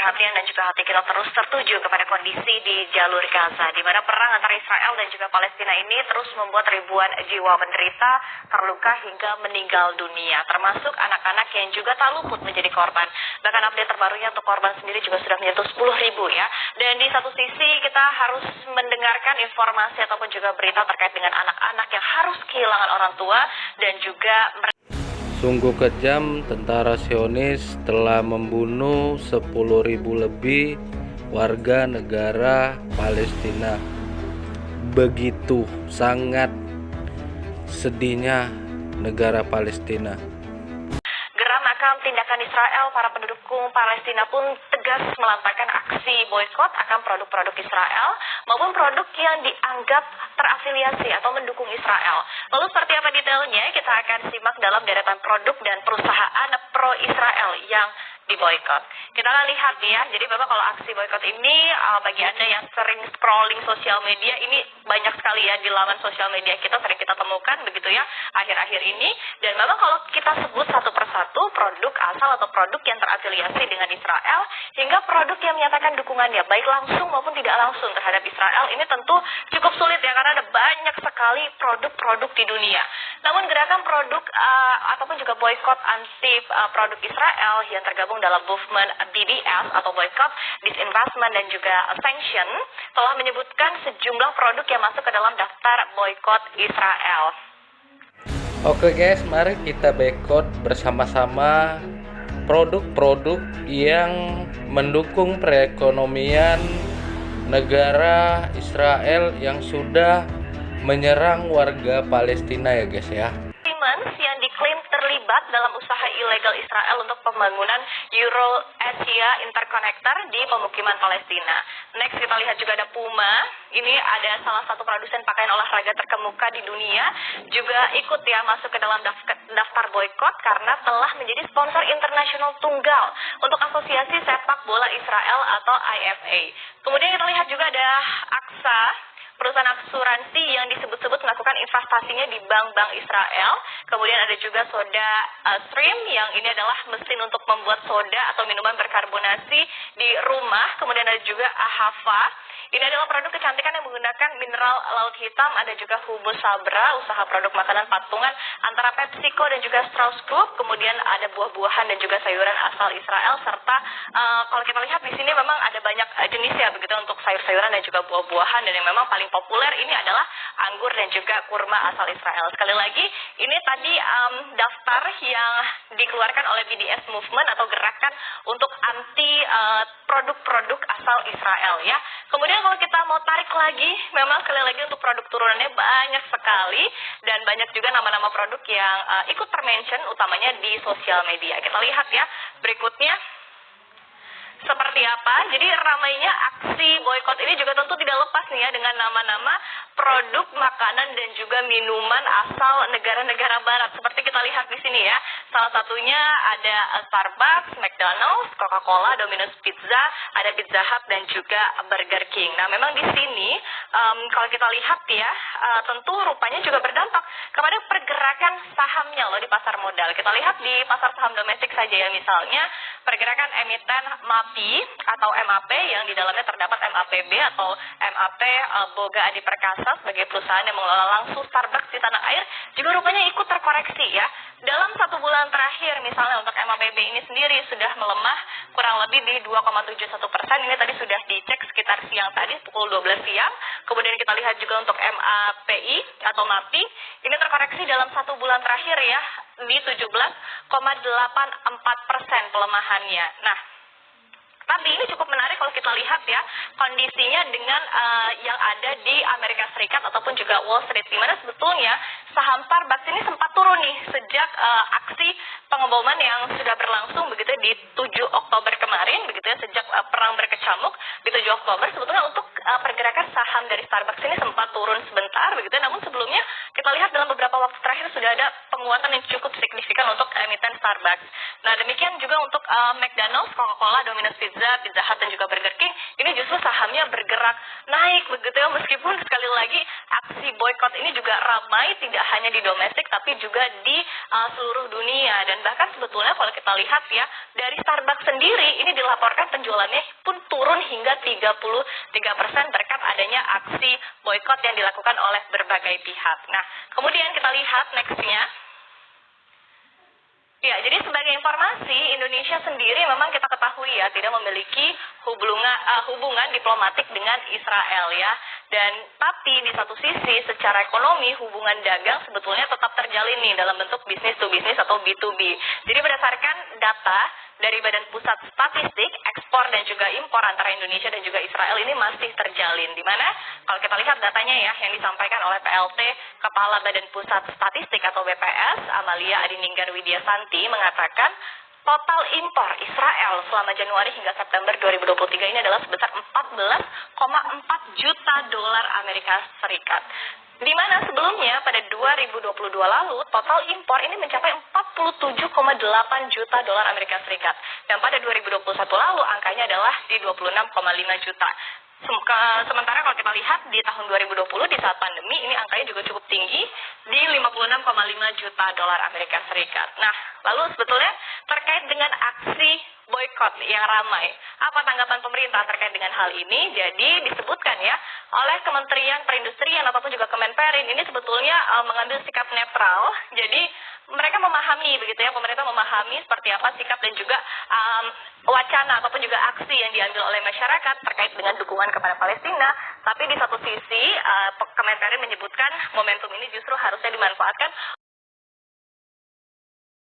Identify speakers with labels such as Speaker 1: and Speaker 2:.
Speaker 1: perhatian dan juga hati kita terus tertuju kepada kondisi di jalur Gaza, di mana perang antara Israel dan juga Palestina ini terus membuat ribuan jiwa menderita, terluka hingga meninggal dunia, termasuk anak-anak yang juga tak luput menjadi korban. Bahkan update terbarunya untuk korban sendiri juga sudah menyentuh 10.000 ya. Dan di satu sisi kita harus mendengarkan informasi ataupun juga berita terkait dengan anak-anak yang harus kehilangan orang tua dan juga
Speaker 2: Sungguh kejam, tentara Zionis telah membunuh 10.000 lebih warga negara Palestina. Begitu sangat sedihnya negara Palestina.
Speaker 1: geram akan tindakan Israel, para pendukung Palestina pun tegas melantangkan aksi boikot akan produk-produk Israel maupun produk yang dianggap terafiliasi atau mendukung Israel. Lalu seperti apa detailnya? Kita akan simak dalam deretan produk dan perusahaan pro-Israel yang diboikot. Kita akan lihat ya, jadi memang kalau aksi boikot ini bagi Anda yang sering scrolling sosial media, ini banyak sekali ya di laman sosial media kita sering kita temukan begitu ya akhir-akhir ini. Dan memang kalau kita sebut satu persatu produk asal atau produk yang terafiliasi dengan Israel hingga produk yang menyatakan dukungannya baik langsung maupun tidak langsung terhadap Israel, ini tentu cukup sulit ya karena ada banyak sekali produk-produk di dunia. Namun gerakan produk ataupun juga boikot anti produk Israel yang tergabung dalam movement BDS atau boycott, disinvestment dan juga sanction telah menyebutkan sejumlah produk yang masuk ke dalam daftar boykot Israel.
Speaker 2: Oke guys, mari kita boikot bersama-sama produk-produk yang mendukung perekonomian negara Israel yang sudah menyerang warga Palestina ya guys ya.
Speaker 1: Siemens yang diklaim terlibat dalam usaha ilegal Israel untuk pembangunan Euro-Asia Interconnector di pemukiman Palestina. Next kita lihat juga ada Puma. Ini ada salah satu produsen pakaian olahraga terkemuka di dunia, juga ikut ya masuk ke dalam daftar boykot karena telah menjadi sponsor internasional tunggal untuk Asosiasi Sepak Bola Israel atau IFA. Kemudian kita lihat juga ada AXA, perusahaan asuransi yang disebut-sebut melakukan investasinya di bank-bank Israel. Kemudian ada juga soda Stream yang ini adalah mesin untuk membuat soda atau minuman berkarbonasi di rumah. Kemudian ada juga Ahava. Ini adalah produk kecantikan yang menggunakan mineral laut hitam. Ada juga Humus Sabra, usaha produk makanan patungan antara PepsiCo dan juga Strauss Group. Kemudian ada buah-buahan dan juga sayuran asal Israel. Serta kalau kita lihat di sini memang ada banyak jenis ya begitu untuk sayur-sayuran dan juga buah-buahan. Dan yang memang paling populer ini adalah anggur dan juga kurma asal Israel. Sekali lagi, ini tadi daftar yang dikeluarkan oleh BDS Movement atau gerakan untuk anti produk-produk asal Israel ya. Kemudian kalau kita mau tarik lagi, memang sekali lagi untuk produk turunannya banyak sekali dan banyak juga nama-nama produk yang ikut termention utamanya di sosial media. Kita lihat ya berikutnya seperti apa. Jadi ramainya aksi boykot ini juga tentu tidak lepas nih ya dengan nama-nama produk makanan dan juga minuman asal negara-negara barat. Seperti kita lihat di sini ya. Salah satunya ada Starbucks, McDonald's, Coca-Cola, Domino's Pizza, ada Pizza Hut dan juga Burger King. Nah, memang di sini kalau kita lihat ya, tentu rupanya juga berdampak kepada pergerakan sahamnya loh di pasar modal. Kita lihat di pasar saham domestik saja ya, misalnya pergerakan emiten MAPI atau MAP yang di dalamnya terdapat MAPB atau MAP Boga Adi Perkasa sebagai perusahaan yang mengelola langsung Starbucks di tanah air juga rupanya ikut terkoreksi ya. Dalam 1 bulan terakhir misalnya untuk MAPB ini sendiri sudah melemah kurang lebih di 2,71%. Ini tadi sudah dicek sekitar siang tadi pukul 12 siang. Kemudian kita lihat juga untuk MAPI atau MAPI ini terkoreksi dalam 1 bulan terakhir ya di 17,84% pelemahannya. Nah, tapi ini cukup menarik kalau kita lihat ya kondisinya dengan yang ada di Amerika Serikat ataupun juga Wall Street, di mana sebetulnya saham Starbucks ini sempat turun nih sejak aksi pengeboman yang sudah berlangsung begitu di 7 Oktober kemarin begitu ya, sejak perang berkecamuk di 7 Oktober. Sebetulnya untuk pergerakan saham dari Starbucks ini sempat turun sebentar begitu, namun sebelumnya kita lihat dalam beberapa waktu terakhir sudah ada penguatan yang cukup signifikan untuk emiten Starbucks. Nah, demikian juga untuk McDonald's, Coca-Cola, Domino's Pizza, Pizza Hut, dan juga Burger King ini justru sahamnya bergerak naik begitu ya, meskipun sekali lagi aksi boykot ini juga ramai tidak hanya di domestik tapi juga di seluruh dunia. Dan bahkan sebetulnya kalau kita lihat ya, dari Starbucks sendiri ini dilaporkan penjualannya pun turun hingga 33% berkat adanya aksi boykot yang dilakukan oleh berbagai pihak. Nah, kemudian kita lihat nextnya. Ya, jadi sebagai informasi, Indonesia sendiri memang kita ketahui ya tidak memiliki hubungan diplomatik dengan Israel ya. Dan tapi di satu sisi secara ekonomi hubungan dagang sebetulnya tetap terjalin nih dalam bentuk bisnis to bisnis atau B2B. Jadi berdasarkan data dari Badan Pusat Statistik, ekspor dan juga impor antara Indonesia dan juga Israel ini masih terjalin. Di mana kalau kita lihat datanya ya yang disampaikan oleh PLT Kepala Badan Pusat Statistik atau BPS, Amalia Adininggar Widiasanti mengatakan total impor Israel selama Januari hingga September 2023 ini adalah sebesar 14,4 juta dolar Amerika Serikat. Di mana sebelumnya pada 2022 lalu total impor ini mencapai 47,8 juta dolar Amerika Serikat. Dan pada 2021 lalu angkanya adalah di 26,5 juta. Sementara kalau kita lihat di tahun 2020 di saat pandemi ini angkanya juga cukup tinggi di 56,5 juta dolar Amerika Serikat. Nah, lalu sebetulnya terkait dengan aksi boykot yang ramai, apa tanggapan pemerintah terkait dengan hal ini? Jadi disebutkan ya oleh Kementerian Perindustrian ataupun juga Kemenperin ini sebetulnya mengambil sikap netral. Jadi mereka memahami begitu ya, pemerintah memahami seperti apa sikap dan juga wacana ataupun juga aksi yang diambil oleh masyarakat terkait dengan dukungan kepada Palestina. Tapi di satu sisi Kemenperin menyebutkan momentum ini justru harusnya dimanfaatkan